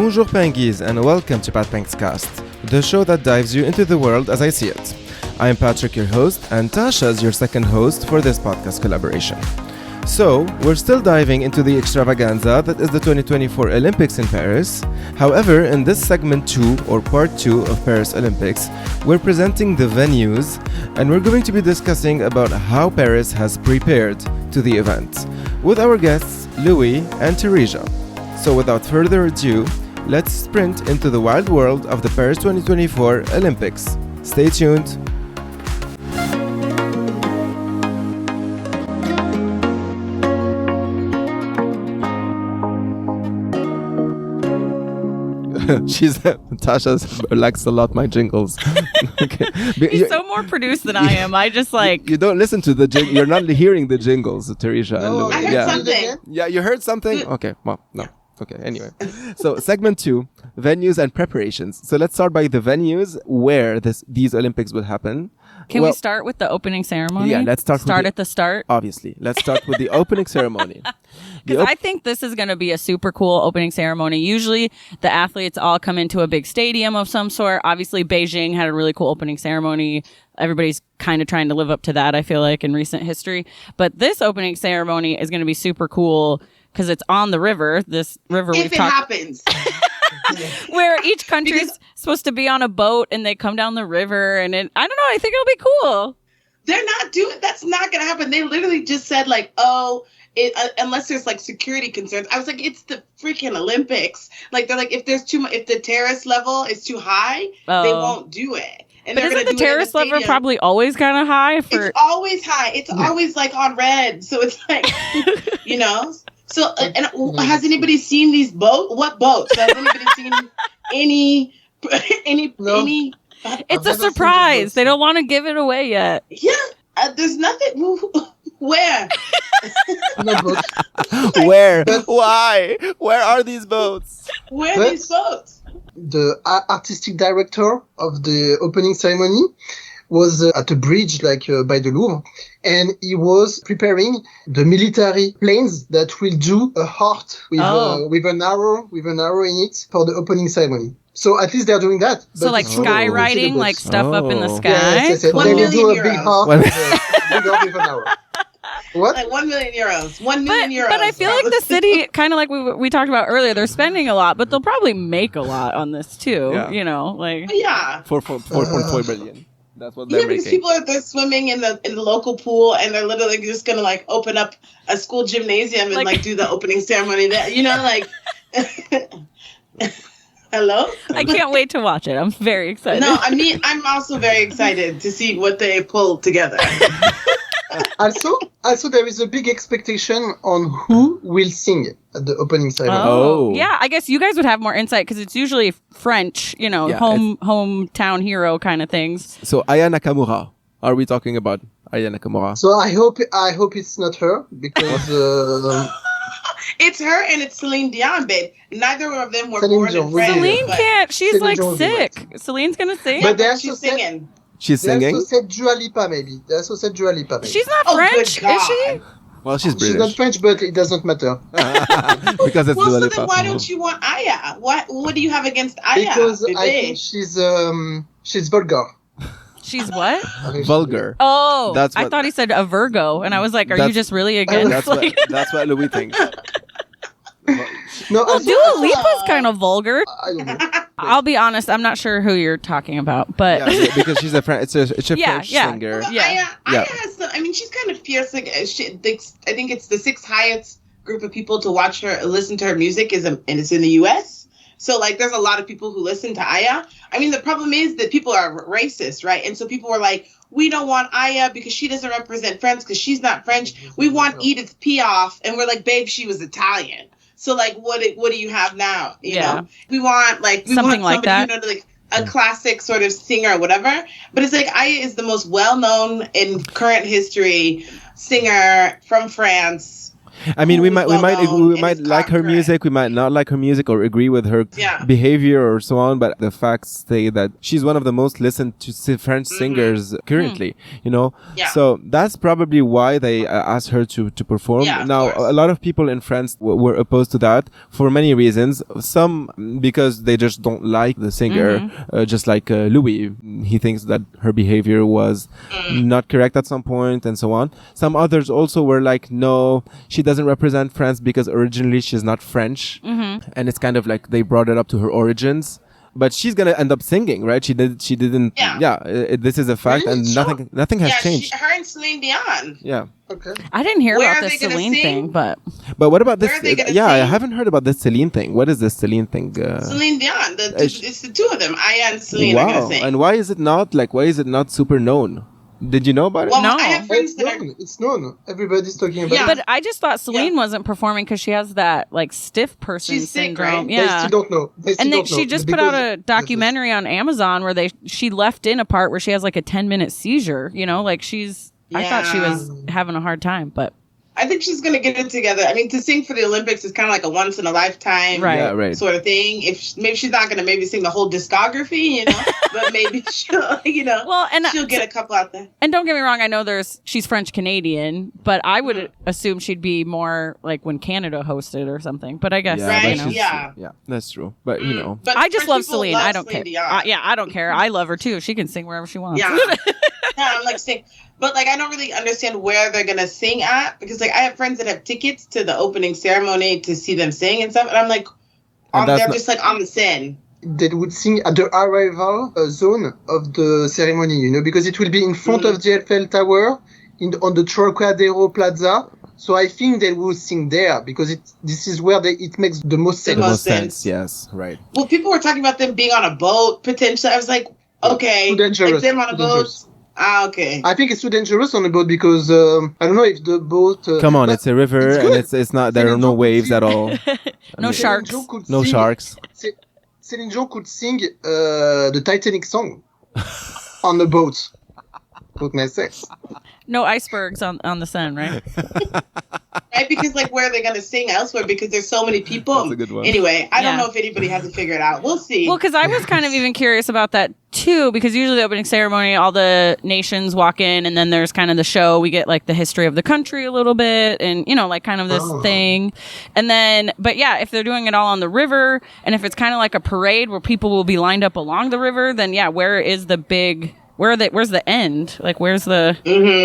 Bonjour Penguins and welcome to Pat Pink's Cast, the show that dives you into the world as I see it. I am Patrick, your host, and Tasha is your second host for this podcast collaboration. So, we're still diving into the extravaganza that is the 2024 Olympics in Paris. However, in this segment 2 or part 2 of Paris Olympics, we're presenting the venues and we're going to be discussing about how Paris has prepared to the event with our guests Louis and Teresia. So without further ado, let's sprint into the wild world of the Paris 2024 Olympics. Stay tuned. Tasha's likes a lot my jingles. Okay. He's so more produced than I am. I just like... You don't listen to the jingle. You're not hearing the jingles, Teresia. No, I heard something. Yeah, you heard something? Okay, well, no. Okay, anyway. So, segment 2, venues and preparations. So, let's start by the venues where these Olympics will happen. Can we start with the opening ceremony? Yeah, let's start at the start. Obviously. Let's start with the opening ceremony. Because I think this is going to be a super cool opening ceremony. Usually, the athletes all come into a big stadium of some sort. Obviously, Beijing had a really cool opening ceremony. Everybody's kind of trying to live up to that, I feel like, in recent history. But this opening ceremony is going to be super cool because it's on the river. This river if it happens. Where each country's supposed to be on a boat and they come down the river. And I don't know, I think it'll be cool. They're not doing, that's not going to happen. They literally just said like, unless there's like security concerns. I was like, it's the freaking Olympics. Like they're like, if the terrace level is too high, they won't do it. And but isn't the terrace level probably always kind of high? It's always high. It's always like on red. So it's like, you know. So, and has anybody seen these boats? What boats? Has anybody seen any? It's a surprise. They don't want to give it away yet. Yeah, there's nothing. Where? No boats. Where? Why? Where are these boats? Where are these boats? The artistic director of the opening ceremony was at a bridge by the Louvre, and he was preparing the military planes that will do a heart with an arrow in it for the opening ceremony. So at least they're doing that. So like skywriting, like stuff up in the sky? Yes. They will do a big heart with an arrow. What? Like 1 million euros. 1 million euros. But I feel like the city, kind of like we talked about earlier, they're spending a lot, but they'll probably make a lot on this too. Yeah. You know, like 4.4 billion. That's what they're because people they're swimming in the local pool and they're literally just gonna like open up a school gymnasium and like do the opening ceremony there. You know, like hello? I can't wait to watch it. I'm very excited. No, I mean I'm also very excited to see what they pull together. Also, there is a big expectation on who will sing at the opening ceremony. Oh. Yeah, I guess you guys would have more insight because it's usually French, you know, hometown hero kind of things. So Aya Nakamura, are we talking about Aya Nakamura? So I hope it's not her because it's her and it's Celine Dion, babe. Neither of them were Celine born in France. Celine can't. She's Celine like sick. Celine's gonna sing. But she's singing. She's singing? They also said Dua Lipa, maybe. She's not French, is she? Well, she's British. She's not French, but it doesn't matter. Because it's Dua Lipa. So then why don't you want Aya? What do you have against Aya? Because I think she's vulgar. She's what? Vulgar. Oh, I thought he said a Virgo, and I was like, are you just really against? That's what Louis thinks. No, Dua Lipa's kind of vulgar. I don't know. I'll be honest, I'm not sure who you're talking about, but because she's a French, it's a French singer. Well, Aya has some, I mean, she's kind of fierce. Like I think it's the 6th highest group of people to watch her, listen to her music and it's in the U.S. So like, there's a lot of people who listen to Aya. I mean, the problem is that people are racist, right? And so people were like, we don't want Aya because she doesn't represent France because she's not French. We want Edith Piaf, and we're like, babe, she was Italian. So like, what do you have now? You know, we want something like that. You know, like a classic sort of singer or whatever. But it's like Aya is the most well-known in current history singer from France I mean, we who's might well-known we and might is like her correct. music, we might not like her music or agree with her Yeah. behavior or so on, but the facts say that she's one of the most listened to French singers currently, you know. Yeah. So that's probably why they asked her to perform. Yeah, of Now, course. a lot of people in France were opposed to that for many reasons. Some because they just don't like the singer, just like Louis. He thinks that her behavior was not correct at some point and so on. Some others also were like, no, she doesn't represent France because originally she's not French. And it's kind of like they brought it up to her origins. But she's gonna end up singing, right? She didn't. Yeah. This is a fact, Really? and Sure. nothing has Yeah, changed. her and Celine Dion. Yeah. Okay. I didn't hear Where about are this they gonna Celine sing? thing, but But what about this? Where are they gonna I sing? haven't heard about this Celine thing. What is this Celine thing? Celine Dion. sh- It's the two of them. Aya and Celine are Wow. gonna sing. And why is it not super known? Did you know about it? Well, No. I have friends It's that are. known. It's known. Everybody's talking about Yeah. it. but I just thought Celine wasn't performing because she has that like stiff person She's sick, syndrome. right? They Yeah. still don't know. And she just put out a documentary on Amazon where she left in a part where she has like a 10-minute seizure, you know, like I thought she was having a hard time, but I think she's gonna get it together. I mean, to sing for the Olympics is kind of like a once in a lifetime Right. Yeah, right. sort of thing. Maybe she's not gonna sing the whole discography, you know, but maybe she'll, well, and she'll get a couple out there. and don't get me wrong, I know she's French Canadian, but I would assume she'd be more like when Canada hosted or something. But I guess Yeah, Right, you know. yeah. that's true. But you know, But I just French love people Celine. love I don't Celine care. Dion. I don't care. I love her too. She can sing wherever she wants. Yeah. Yeah, I'm like sing, but like I don't really understand where they're gonna sing at because like I have friends that have tickets to the opening ceremony to see them sing and stuff, and I'm like, And that's they're not- just like on the scene. They would sing at the arrival zone of the ceremony, you know, because it will be in front of the Eiffel Tower on the Trocadero Plaza. So I think they will sing there because this is where it makes the most The the sense. most sense. sense. Yes, right. Well, people were talking about them being on a boat potentially. I was like, okay, Too dangerous. like them on a Too boat. dangerous. Okay. I think it's too dangerous on a boat because I don't know if the boat. Come on, but it's a river it's and good. it's not. There are Celine no Dion waves could at all. No mean, sharks. Celine Dion could No sing- sharks. Celine Dion could sing the Titanic song on the boat. What makes sense? No icebergs on the sun, right? Right? Because like where are they gonna sing elsewhere? Because there's so many people. That's a good one. Anyway, I Yeah. don't know if anybody has it figured out. We'll see. Well, because I was kind of even curious about that too, because usually the opening ceremony, all the nations walk in, and then there's kind of the show. We get like the history of the country a little bit, and you know, like kind of this thing. And then, but yeah, if they're doing it all on the river, and if it's kind of like a parade where people will be lined up along the river, then yeah, where is the big? Where's the end? Like, where's the?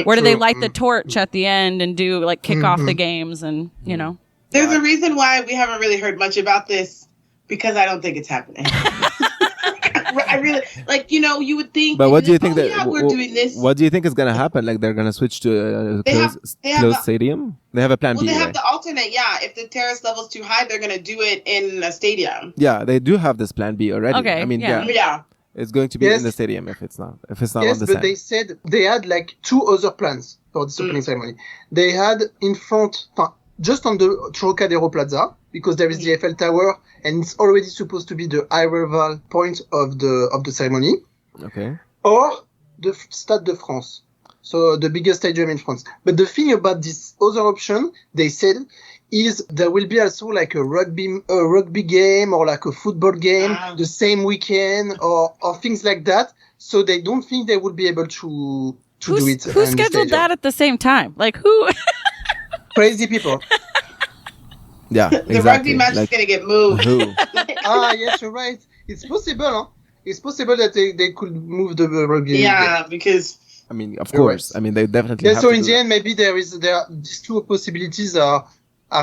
Where do they True. light the torch at the end and do like kick off the games and you know? There's a reason why we haven't really heard much about this because I don't think it's happening. I really like, you would think. But what do you think that? that? Yeah, we're doing this. What do you think is gonna happen? Like they're gonna switch to a They have- closed stadium? They have a plan Well, B, they have right? the alternate. Yeah, if the terrace level's too high, they're gonna do it in a stadium. Yeah, they do have this plan B already. Okay, I mean, yeah. Yeah. it's going to be Yes. in the stadium if it's not on Yes, the but sand. they said they had like two other plans for this opening ceremony. They had in front, just on the Trocadero Plaza, because there is the Eiffel Tower, and it's already supposed to be the arrival point of the ceremony, Okay. or the Stade de France, so the biggest stadium in France. But the thing about this other option, they said, is there will be also like a rugby game or like a football game the same weekend or things like that. So they don't think they would be able to do it. Who in the scheduled stadium. that at the same time? Like who? Crazy people. Yeah, The exactly. rugby match is Like, gonna get moved. who? Yes, you're right. It's possible, huh? It's possible that they could move the rugby. Yeah, because I mean, of You're course. right. I mean, they definitely Yeah, have so to in do the that. end, maybe these two possibilities are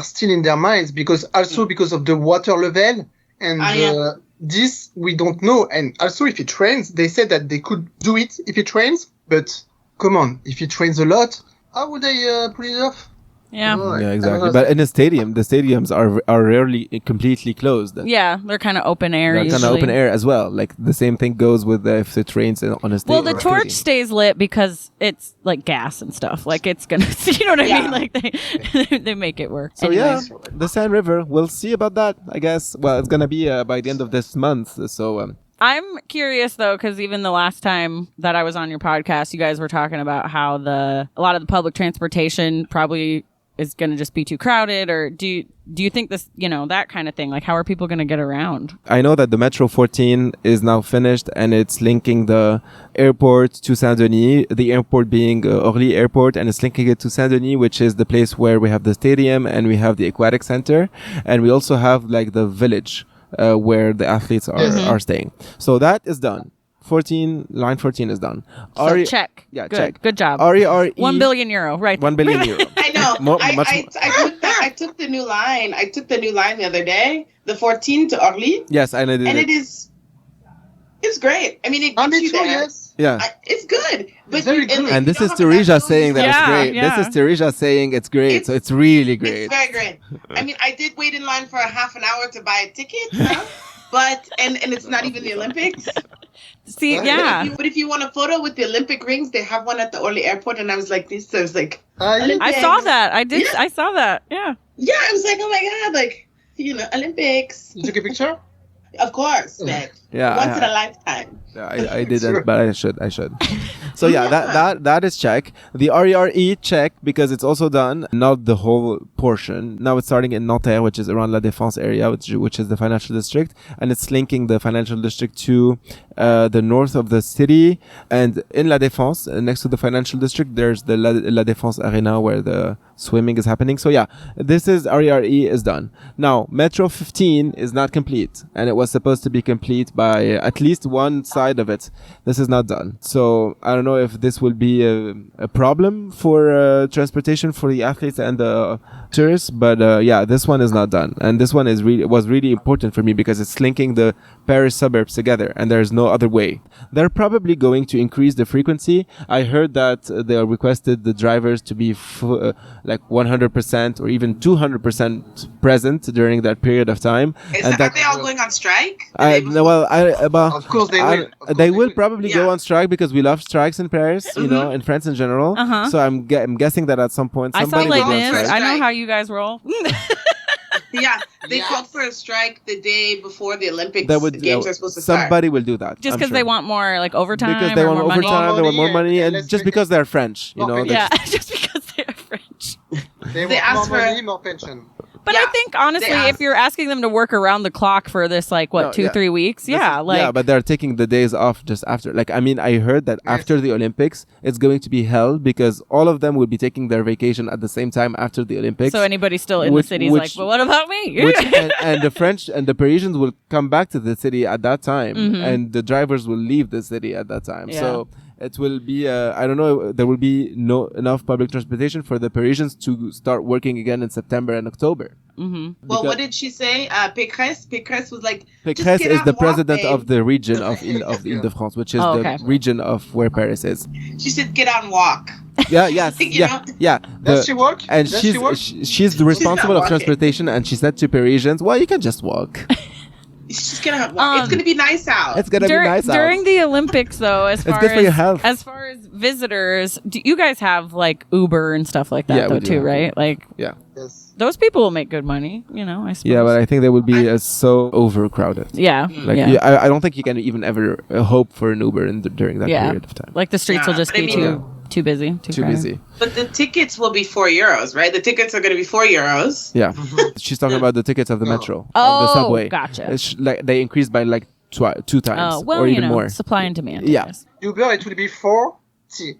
still in their minds because of the water level and yeah. this we don't know. And also if it rains, they said that they could do it if it rains, but come on, if it rains a lot, how would they pull it off? Yeah. No, Yeah, I exactly. don't know. But in a stadium, the stadiums are rarely completely closed. Yeah, they're kind of open air. They're kind of usually. open air as well. Like the same thing goes with if it rains on a Well, stadium. the torch stays lit because it's like gas and stuff. Like it's gonna, you know what I Yeah. mean? Like they make it work. So Anyways. yeah, the Seine River. We'll see about that. I guess. Well, it's gonna be by the end of this month. So I'm curious though, because even the last time that I was on your podcast, you guys were talking about how a lot of the public transportation probably is going to just be too crowded, or do you think this, that kind of thing, like how are people going to get around? I know that the Metro 14 is now finished and it's linking the airport to Saint-Denis, the airport being Orly Airport, and it's linking it to Saint-Denis, which is the place where we have the stadium and we have the aquatic center, and we also have like the village where the athletes are staying. So that is done. Line 14 is done. So check. Yeah, good. check. Good job. RERE. 1 billion euro, right? 1 billion euro. I know. I took the new line. I took the new line the other day, the 14 to Orly. Yes, and I did and it's great. I mean, it gets you there. Yes. Yeah. It's good. But It's very good. And this is Teresia saying that it's great. Yeah. This is Teresia saying it's great. So it's really great. It's very great. I mean, I did wait in line for a half an hour to buy a ticket, but and it's not even the Olympics. See, yeah. But if you want a photo with the Olympic rings, they have one at the Orly Airport, and I was like, this. I was like, I saw that. I did. Yeah. I saw that. Yeah. Yeah, I was like, oh my god, like Olympics. You took a picture? Of course, man. Yeah, Once in a lifetime. I didn't, but I should. So yeah, that is check. The RERE check because it's also done, not the whole portion. Now it's starting in Nanterre, which is around La Défense area, which is the financial district, and it's linking the financial district to the north of the city. And in La Défense, next to the financial district, there's the La Défense Arena where the swimming is happening. So yeah, this is RERE is done. Now Metro 15 is not complete, and it was supposed to be complete by at least one side of it. This is not done. So I don't know if this will be a problem for transportation for the athletes and the tourists, but yeah, this one is not done, and this one was really important for me because it's linking the Paris suburbs together, and there's no other way. They're probably going to increase the frequency. I heard that they requested the drivers to be like 100% or even 200% present during that period of time. Are they all going on strike? Of course they will. They will probably go on strike because we love strikes in Paris, in France in general. Uh-huh. So I'm guessing that at some point I saw somebody will go on Les strike. Mis. I know how you guys roll. Yeah, they called for a strike the day before the Olympics games are supposed to somebody start. will do that. Just because they want more like overtime. Because they or want more overtime, money. they want more money, and just because they're French, Yeah, just because they're French. They They want asked more for- money, more pension. But Yeah, I think honestly, they if you're asking them to work around the clock for this, like what, 2-3 weeks, but they're taking the days off just after. Like, I mean, I heard that after the Olympics, it's going to be hell because all of them will be taking their vacation at the same time after the Olympics. So anybody still in the city is like, well, what about me? and the French and the Parisians will come back to the city at that time, and the drivers will leave the city at that time. Yeah. So it will be, I don't know, there will be enough public transportation for the Parisians to start working again in September and October. Well, what did she say? Pécresse was like, Pécresse is the president babe. of the region of Ile-de-France, which is the region of where Paris is. She said, get out and walk. Yeah, yes, You yeah, know? yeah. Does she work? And Does she work? she's the responsible of walking. transportation, and she said to Parisians, well, you can just walk. She's going to walk. It's going to be nice out. It's going to be nice out. During the Olympics, though, as far good for your health. as far as visitors, do you guys have like Uber and stuff like that Yeah, we though do too, have right? Like Yeah. Yes. those people will make good money, I suppose. Yeah, but I think they will be so overcrowded. yeah, Like, yeah. I don't think you can even ever hope for an Uber during that period of time. Like the streets will just but I be mean- too busy, Too crowded. busy. But the tickets will be €4, right? The tickets are going to be €4. Yeah. She's talking about the tickets of the metro, of the Oh, subway. gotcha. It's like they increased by like 2 times Oh, well, or even more. supply and demand. Yeah. I guess. Uber, it will be 40.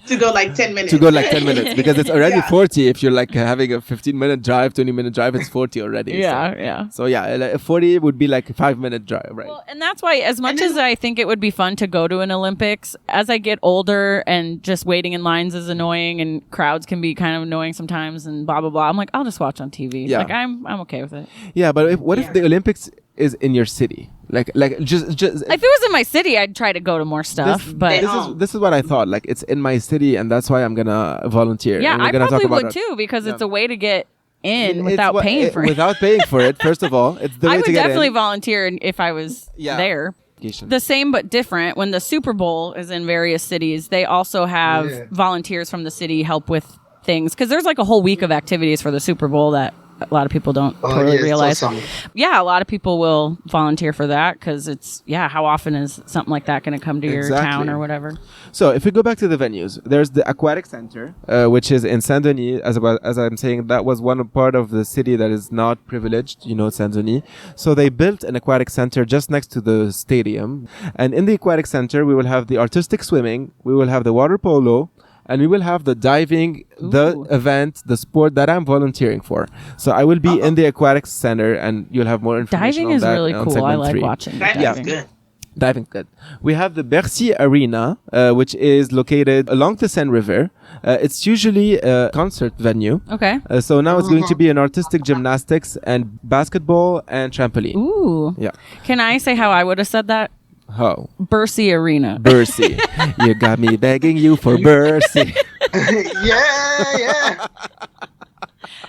To go like 10 minutes. To go like 10 minutes because it's already 40. If you're like having a 15-minute drive, 20-minute drive, it's 40 already. Yeah. So yeah, like 40 would be like a 5-minute drive, right? Well, and that's why, as much as I think it would be fun to go to an Olympics, as I get older and just waiting in lines is annoying and crowds can be kind of annoying sometimes and blah, blah, blah. I'm like, I'll just watch on TV. Yeah. Like, I'm okay with it. Yeah, but what if the Olympics is in your city? Like just If it was in my city, I'd try to go to more stuff. But this is what I thought. Like it's in my city, and that's why I'm gonna volunteer. yeah, and we're I gonna probably talk about would it. too because it's a way to get in It's without paying for it. Without paying for it, first of all, it's the way I to would get definitely in. volunteer if I was there. The same but different. When the Super Bowl is in various cities, they also have volunteers from the city help with things because there's like a whole week of activities for the Super Bowl that a lot of people don't Oh, totally yes, realize. awesome. Yeah, a lot of people will volunteer for that because it's, how often is something like that going to come to your Exactly. town or whatever? So if we go back to the venues, there's the aquatic center, which is in Saint Denis. As I'm saying, that was one part of the city that is not privileged, Saint Denis. So they built an aquatic center just next to the stadium. And in the aquatic center, we will have the artistic swimming, we will have the water polo, and we will have the diving, the Ooh. event, the sport that I'm volunteering for. So I will be in the aquatic center, and you'll have more information Diving on is that really on cool. I segment like 3. watching That diving. is good. Diving, good. We have the Bercy Arena, which is located along the Seine River. It's usually a concert venue. Okay. So now it's going to be an artistic gymnastics and basketball and trampoline. Ooh. Yeah. Can I say how I would have said that? How? Bercy Arena. Bercy. You got me begging you for Bercy. yeah.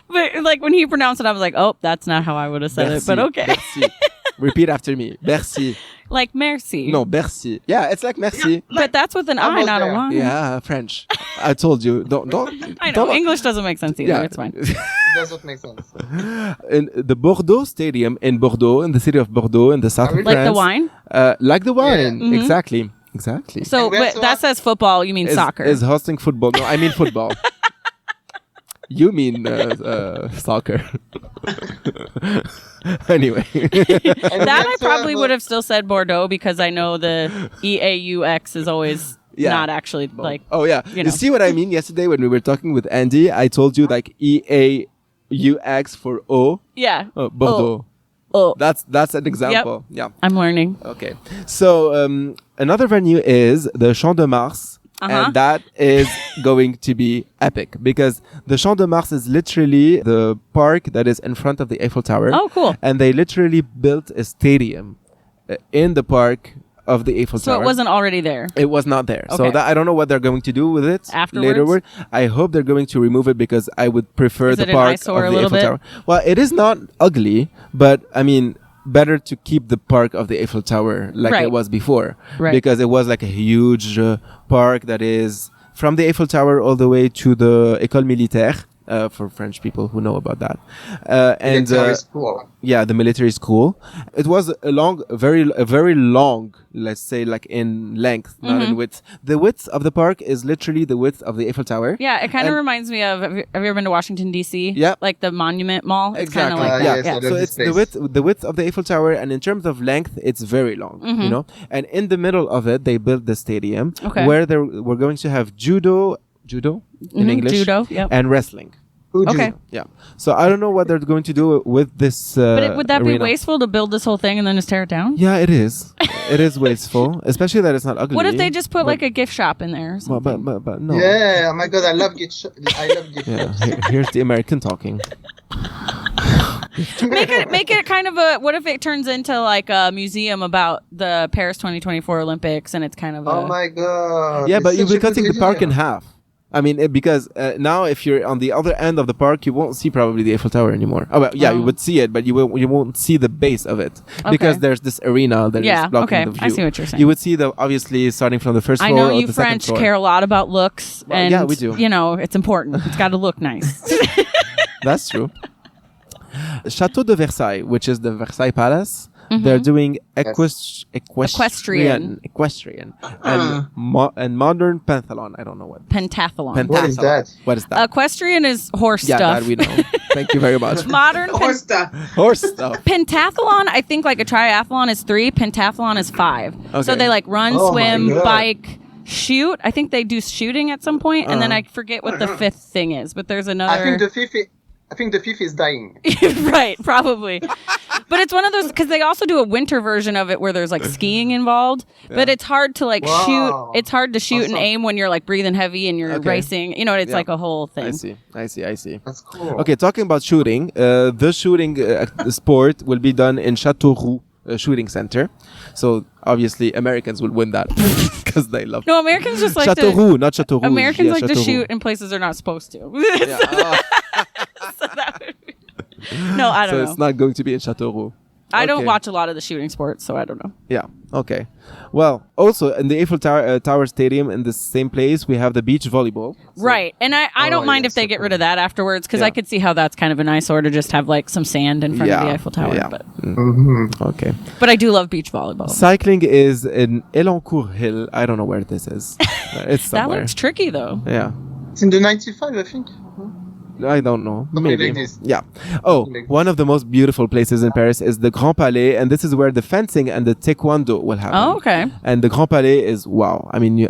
But like when he pronounced it, I was like, oh, that's not how I would have said it. But okay. Bercy. Repeat after me. Bercy. Like merci. No, Bercy. Yeah, it's like merci. But that's with an I, Almost not a there. Y. Yeah, French. I told you. Don't. I know. don't- English doesn't make sense either. Yeah. It's fine. It doesn't make sense. In the Bordeaux Stadium in Bordeaux, in the city of Bordeaux, in the south of Like Like France. the wine? Like the wine. Mhm. Exactly. Exactly. So, And we but also that have- says football. You mean soccer. Is hosting football. No, I mean football. You mean soccer. Anyway. That I probably would have still said Bordeaux because I know the EAUX is always Yeah. not actually like. Oh, yeah. You You, know. see what I mean? Yesterday when we were talking with Andy, I told you like EAUX for O. Yeah. Bordeaux. Oh, That's an example. Yeah. I'm learning. Okay. So another venue is the Champ de Mars. Uh-huh. And that is going to be epic because the Champ de Mars is literally the park that is in front of the Eiffel Tower. Oh, cool. And they literally built a stadium in the park of the Eiffel So Tower. it wasn't already there. It was not there. So Okay. that I don't know what they're going to do with it Afterwards? later. I hope they're going to remove it because I would prefer Is the it an park eyesore a of the little Eiffel bit? Tower. Well, it is not ugly, but I mean, better to keep the park of the Eiffel Tower like Right. it was before. Right. Because it was like a huge park that is from the Eiffel Tower all the way to the École Militaire. For French people who know about that, and Military school. yeah, the military school. It was a very long, let's say, like in length, not in width. The width of the park is literally the width of the Eiffel Tower. Yeah, it kind of And- reminds me of. Have you ever been to Washington D.C.? Yeah. Like the Monument Mall. It's Exactly. kind of like yeah. that. yes, Yeah. I So love it's this the width of the Eiffel Tower, and in terms of length, it's very long. And in the middle of it, they built the stadium Okay. where we're going to have judo in English, Judo, yep. and wrestling. Who do? Okay. Yeah. So I don't know what they're going to do with this. But would that be arena. wasteful to build this whole thing and then just tear it down? Yeah, it is. It is wasteful, especially that it's not ugly. What if they just put but- like a gift shop in there? Or Well, something? but no. Yeah, oh my god, I love gift I love gift Yeah, shops. here's the American talking. Make it kind of a. What if it turns into like a museum about the Paris 2024 Olympics and it's kind of. Oh my god. Yeah, it's but you'll such be a good cutting the park in idea. half. I mean, because now if you're on the other end of the park, you won't see probably the Eiffel Tower anymore. Oh, well, yeah, you Oh. would see it, but you won't see the base of it because Okay. there's this arena that is Yeah, blocking okay. the view. I see what you're saying. You would see the obviously starting from the first I floor know or you the second French floor. care a lot about looks, Well, and yeah, we do. You know, it's important. It's got to look nice. That's true. Chateau de Versailles, which is the Versailles Palace, they're doing equestrian and modern pentathlon. I don't know what. Pentathlon. What is that? What is that? Equestrian is horse yeah, stuff. that we know. Thank you very much. Modern Horse stuff. Horse stuff. pentathlon, I think like a triathlon is 3, pentathlon is 5. So Okay. they like run, Oh my swim, God. bike, shoot. I think they do shooting at some point, and then Uh-huh. I forget what the 5th thing is. But there's another. I think the fifth is dying. Right, probably. But it's one of those because they also do a winter version of it where there's like skiing involved. But it's hard to like Wow. shoot. It's hard to shoot and Awesome. aim when you're like breathing heavy and you're Okay. racing. You know, it's Yeah. like a whole thing. I see. That's cool. Okay, talking about shooting, the shooting sport will be done in Châteauroux Shooting Center. So obviously Americans will win that because they love No, Americans just like to. Châteauroux, not Châteauroux. Americans yeah, like to Châteauroux. shoot in places they're not supposed to. Yeah. So that would be- no, I So don't it's know. not going to be in Châteauroux. I don't Okay. watch a lot of the shooting sports, so I don't know. Yeah. Okay. Well, also in the Eiffel Tower Stadium, in the same place, we have the beach volleyball. So- Right. And I don't mind if they get rid of that afterwards, because I Yeah. could see how that's kind of an eyesore to just have like some sand in front of the Eiffel Tower. Yeah. But Okay. I do love beach volleyball. Cycling is in Elancourt Hill. I don't know where this is. It's That somewhere. looks tricky though. Yeah. It's in the 95, I think. I don't know. Something Maybe. like this. Yeah. Oh, Something like one of the most beautiful places in Paris is the Grand Palais, and this is where the fencing and the taekwondo will happen. Oh, okay. And the Grand Palais is wow. I mean,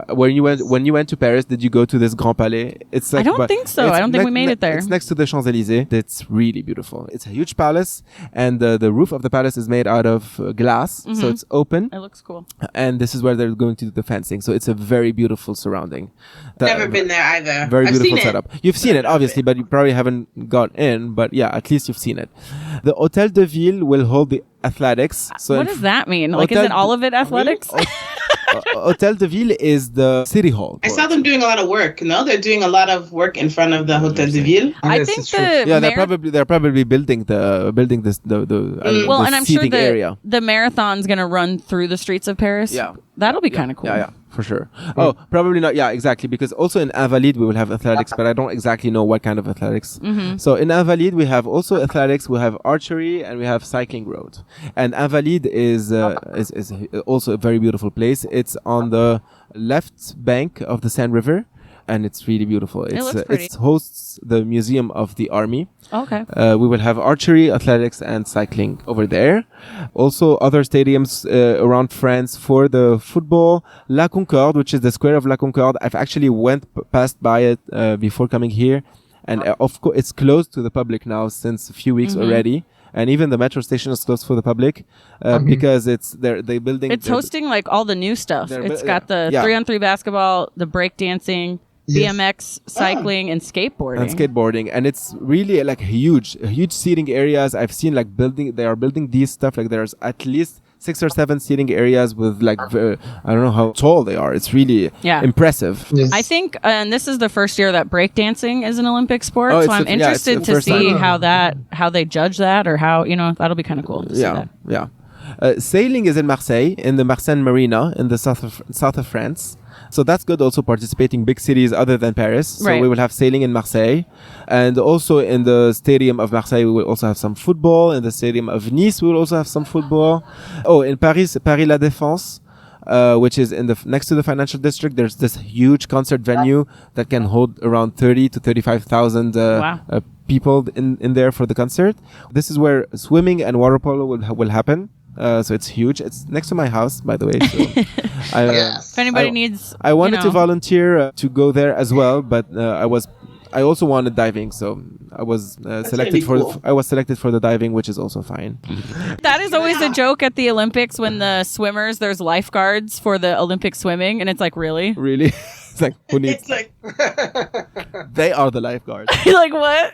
when you went to Paris, did you go to this Grand Palais? It's like I don't think so. it's I don't think we made it there. It's next to the Champs Elysees. It's really beautiful. It's a huge palace, and the roof of the palace is made out of glass, so it's open. It looks cool. And this is where they're going to do the fencing. So it's a very beautiful surrounding. Never been there either. Very I've beautiful seen setup. It. You've seen it, obviously, but you probably haven't got in. But yeah, at least you've seen it. The Hôtel de Ville will hold the athletics. So What does that mean? Like, Hotel isn't all of it athletics? Hôtel de Ville is the city hall. I saw them doing a lot of work. No, they're doing a lot of work in front of the Hôtel de Ville. I Yes, think it's true. the Yeah, marathon. they're probably building this the Well, the and I'm sure seating area. the marathon's going to run through the streets of Paris. Yeah. That'll be kind of cool. Yeah, for sure. Oh, probably not. Yeah, exactly. Because also in Invalides we will have athletics, but I don't exactly know what kind of athletics. So in Invalides we have also athletics. We have archery and we have cycling road. And Invalides is also a very beautiful place. It's on the left bank of the Seine River. And it's really beautiful. looks pretty. It hosts the Museum of the Army. Okay. We will have archery, athletics, and cycling over there. Also, other stadiums around France for the football. La Concorde, which is the square of La Concorde. I've actually passed by it before coming here, and of course, it's closed to the public now since a few weeks already. And even the metro station is closed for the public because they're building. It's hosting like all the new stuff. they're It's bu- got the yeah. 3-on-3 basketball, the break dancing, Yes. BMX, cycling, and skateboarding. and skateboarding, and it's really like huge seating areas. I've seen like they are building these stuff, like there's at least 6 or 7 seating areas with like I don't know how tall they are. It's really Yeah. impressive. Yes. I think, and this is the first year that breakdancing is an Olympic sport, Oh, so it's I'm the- yeah, it's the interested to first see time. how they judge that, or how that'll be kind of cool. To see Yeah, that. yeah. Sailing is in Marseille, in the Marseille Marina, in the south of France. So that's good. Also participating big cities other than Paris. So Right. we will have sailing in Marseille, and also in the stadium of Marseille we will also have some football. In the stadium of Nice we will also have some football. Oh, in Paris La Défense, which is in the next to the financial district, there's this huge concert venue that can hold around 30 to 35,000 Wow. people in there for the concert. This is where swimming and water polo will happen. So it's huge. It's next to my house, by the way. So Yes. If anybody I- needs, I wanted to you know, volunteer to go there as well, but I also wanted diving, so I was selected really cool. I was selected for the diving, which is also fine. That is always a joke at the Olympics when the swimmers, there's lifeguards for the Olympic swimming, and it's like, really? Really, it's like who needs? It's like They are the lifeguards. Like, what?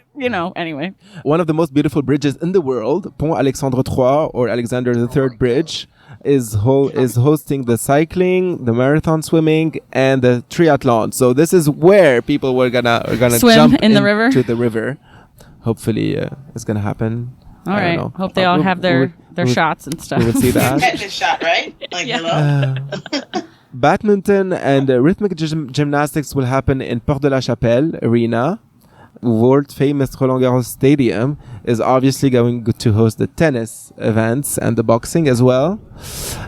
Anyway. One of the most beautiful bridges in the world, Pont Alexandre III or Alexander III Bridge, is hosting the cycling, the marathon swimming, and the triathlon. So this is where people are gonna Swim jump in the river? to the river. Hopefully, it's gonna happen. All I don't right. know. Hope they all have their we would- shots and stuff. We would see that. tetanus shot, right? Like Yeah. hello. Badminton and rhythmic gymnastics will happen in Porte de la Chapelle Arena. World famous Roland Garros Stadium is obviously going to host the tennis events and the boxing as well.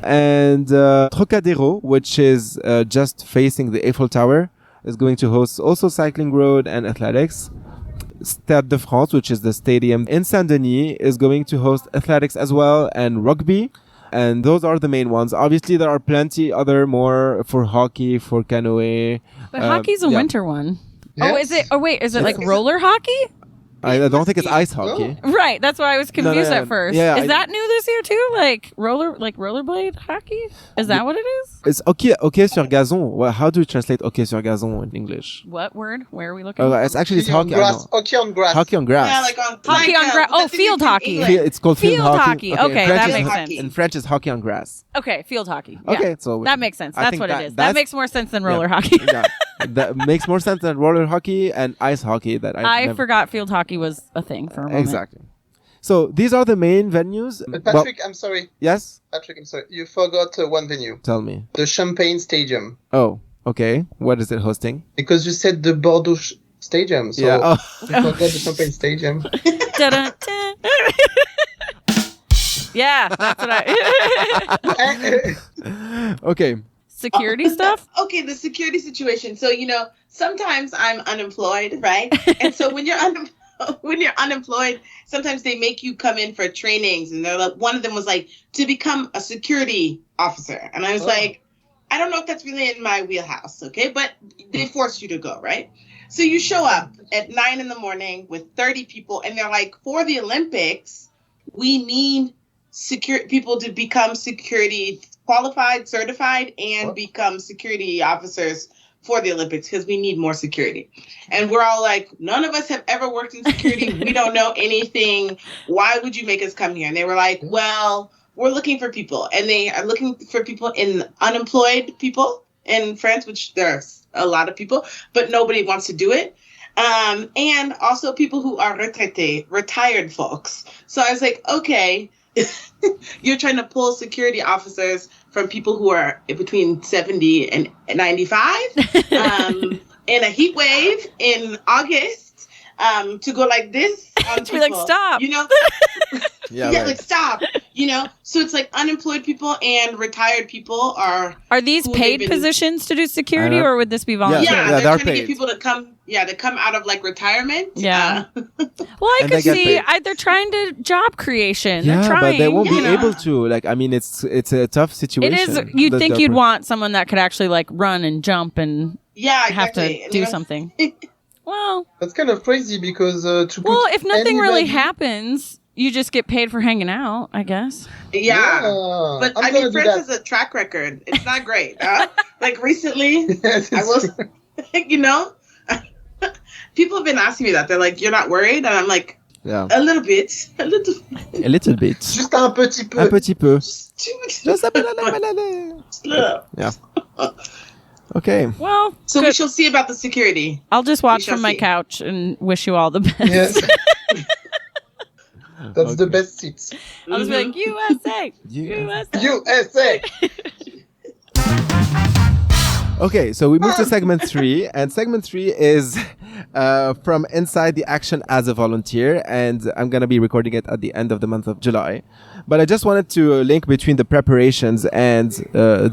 And Trocadero, which is just facing the Eiffel Tower, is going to host also cycling road and athletics. Stade de France, which is the stadium in Saint-Denis, is going to host athletics as well and rugby. And those are the main ones. Obviously, there are plenty other more for hockey, for canoe. But hockey's a yeah. winter one. Oh, Yes. is it? Oh, wait, is it like roller hockey? I don't think it's ice hockey. Right, that's why I was confused no, at first. yeah, Is that new this year too? Like rollerblade hockey? Is that what it is? It's hockey sur gazon. Well, how do you translate hockey sur gazon in English? What word? Where are we looking? Oh, it's actually it's Hockey on hockey. I grass. know. Hockey on grass. Hockey on grass. Yeah, like on Hockey on grass. Oh, that's field in hockey. England. It's called field, Field hockey. Okay, in that French makes it's- sense. In French, it's hockey on grass. Okay, field hockey. Okay, Yeah. so that makes sense. I That's think what that- it is. That that's- makes more sense than Yeah. roller hockey. Yeah. That makes more sense than roller hockey and ice hockey. That I never- forgot field hockey was a thing for a moment. Exactly. So these are the main venues. But Patrick, I'm sorry. Yes? Patrick, I'm sorry. You forgot one venue. Tell me. The Champagne Stadium. Oh, okay. What is it hosting? Because you said the Bordeaux Stadium. So Yeah. Oh. you forgot the Champagne Stadium. Dun-dun-dun. Yeah, that's what I... Okay. Security stuff? Okay, the security situation. So, sometimes I'm unemployed, right? And so when you're unemployed, sometimes they make you come in for trainings, and they're like, one of them was like to become a security officer, and I was like, I don't know if that's really in my wheelhouse, okay, but they force you to go, right? So you show up at 9 a.m. with 30 people, and they're like, for the Olympics, we need people to become security qualified, certified, and become security officers for the Olympics because we need more security. And we're all like, none of us have ever worked in security. We don't know anything. Why would you make us come here? And they were like, well, we're looking for people. And they are looking for people unemployed people in France, which there's a lot of people, but nobody wants to do it. And also people who are retraités, retired folks. So I was like, okay, you're trying to pull security officers from people who are between 70 and 95 in a heat wave in August to go like this on To be like, stop. Yeah, yeah, right. like stop. So it's like unemployed people and retired people are these who paid they've been- positions to do security, I don't- or would this be volunteer? Yeah, Yeah, they're they're trying to paid. get people to come out of like retirement. Yeah. Well, I And could they get see paid. they're trying to job creation. They're Yeah, trying. but they won't be Yeah. able to. Like, I mean, it's a tough It situation. is. You'd The- think the- you'd want someone that could actually like run and jump and Yeah, have exactly. to And, do something. Well, That's kind of crazy because to put if nothing really anybody- happens, you just get paid for hanging out, I guess. Yeah. But I'm I gonna mean, do France that. has a track record. It's not great. Like recently, Yes, I it's was, true. people have been asking me that. They're like, "You're not worried?" And I'm like, Yeah. "A little bit, a little, A little bit. Juste un petit peu. Un petit peu. too much." Just a bit. Just a little. Yeah. Okay. Well, So we good. shall see about the security. I'll just watch shall from my see. couch and wish you all the best. Yes. That's the Okay. best seats. I'll just be like, USA! Yeah. USA! USA. Okay, so we move to segment 3, and segment 3 is from inside the action as a volunteer, and I'm going to be recording it at the end of the month of July. But I just wanted to link between the preparations and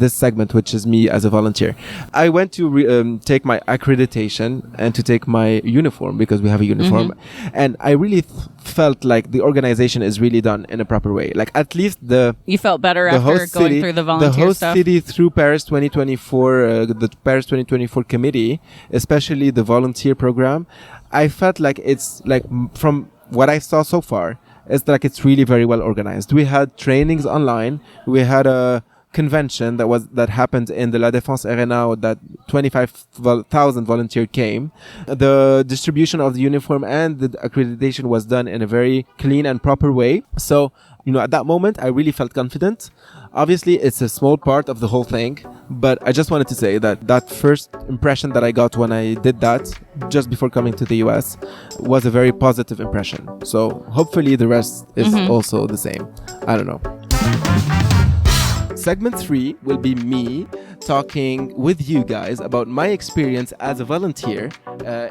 this segment, which is me as a volunteer. I went to take my accreditation and to take my uniform, because we have a uniform, and I really felt like the organization is really done in a proper way. Like, at least You felt better the after host going city, through the volunteer host stuff? city through Paris 2024, the Paris 2024 committee, especially the volunteer program, I felt like it's like from what I saw so far, it's like it's really very well organized. We had trainings online. We had a convention that happened in the La Défense Arena that 25,000 volunteers came. The distribution of the uniform and the accreditation was done in a very clean and proper way. So, at that moment, I really felt confident. Obviously, it's a small part of the whole thing, but I just wanted to say that first impression that I got when I did that just before coming to the US was a very positive impression. So hopefully the rest is also the same. I don't know. Segment 3 will be me talking with you guys about my experience as a volunteer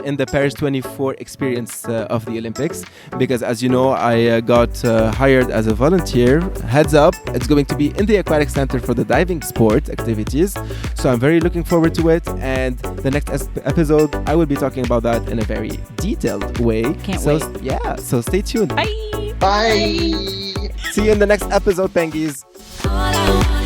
in the Paris 24 experience of the Olympics, because as you know, I got hired as a volunteer. Heads up, it's going to be in the Aquatic Center for the diving sport activities, so I'm very looking forward to it, and the next episode I will be talking about that in a very detailed way. Can't wait. Yeah, so stay tuned. Bye! Bye. See you in the next episode, Pengies. All I want